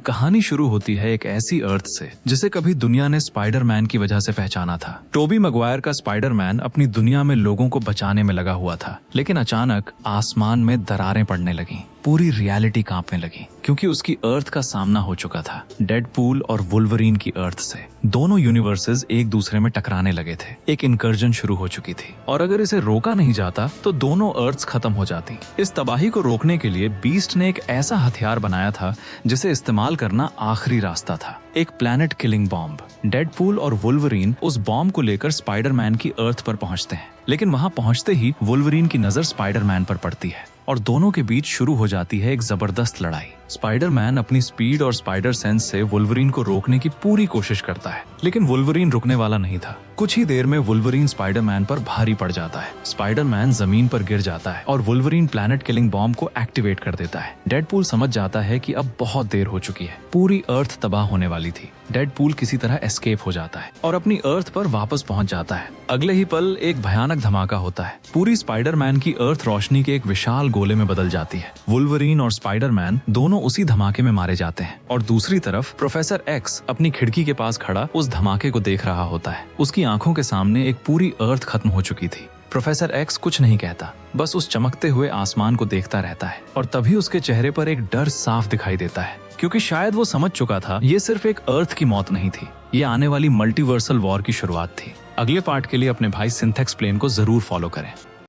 कहानी शुरू होती है एक ऐसी अर्थ से जिसे कभी दुनिया ने स्पाइडरमैन की वजह से पहचाना था। टोबी मैगवायर का स्पाइडरमैन अपनी दुनिया में लोगों को बचाने में लगा हुआ था, लेकिन अचानक आसमान में दरारें पड़ने लगीं। पूरी रियलिटी कांपने लगी क्योंकि उसकी अर्थ का सामना हो चुका था डेडपूल और वुल्वरीन की अर्थ से। दोनों यूनिवर्सेस एक दूसरे में टकराने लगे थे। एक इनकर्जन शुरू हो चुकी थी और अगर इसे रोका नहीं जाता तो दोनों अर्थ्स खत्म हो जाती। इस तबाही को रोकने के लिए बीस्ट ने एक ऐसा हथियार बनाया था जिसे इस्तेमाल करना आखिरी रास्ता था, एक प्लैनेट किलिंग बॉम्ब। डेडपूल और वुल्वरीन उस बॉम्ब को लेकर स्पाइडरमैन की अर्थ पर पहुंचते हैं, लेकिन वहां पहुंचते ही वुल्वरीन की नजर स्पाइडरमैन पर पड़ती है और दोनों के बीच शुरू हो जाती है एक जबरदस्त लड़ाई। स्पाइडरमैन अपनी स्पीड और स्पाइडर सेंस से वुल्वरीन को रोकने की पूरी कोशिश करता है, लेकिन वुल्वरीन रुकने वाला नहीं था। कुछ ही देर में वुल्वरीन स्पाइडरमैन पर भारी पड़ जाता है। स्पाइडरमैन जमीन पर गिर जाता है और वुल्वरीन प्लैनेट किलिंग बॉम्ब को एक्टिवेट कर देता है। डेडपूल समझ जाता है कि अब बहुत देर हो चुकी है, पूरी अर्थ तबाह होने वाली थी। डेडपूल किसी तरह एस्केप हो जाता है और अपनी अर्थ पर वापस पहुंच जाता है। अगले ही पल एक भयानक धमाका होता है। पूरी स्पाइडरमैन की अर्थ रोशनी के एक विशाल गोले में बदल जाती है। वुल्वरीन और स्पाइडरमैन दोनों उसी धमाके में मारे जाते हैं और दूसरी तरफ प्रोफेसर एक्स अपनी खिड़की के पास खड़ा उस धमाके को देख रहा होता है। उसकी आंखों के सामने एक पूरी अर्थ खत्म हो चुकी थी। प्रोफेसर एक्स कुछ नहीं कहता, बस उस चमकते हुए आसमान को देखता रहता है और तभी उसके चेहरे पर एक डर साफ दिखाई देता है, क्योंकि शायद वो समझ चुका था ये सिर्फ एक अर्थ की मौत नहीं थी, ये आने वाली मल्टीवर्सल वॉर की शुरुआत थी। अगले पार्ट के लिए अपने भाई सिंथेक्स प्लेन को जरूर फॉलो करें।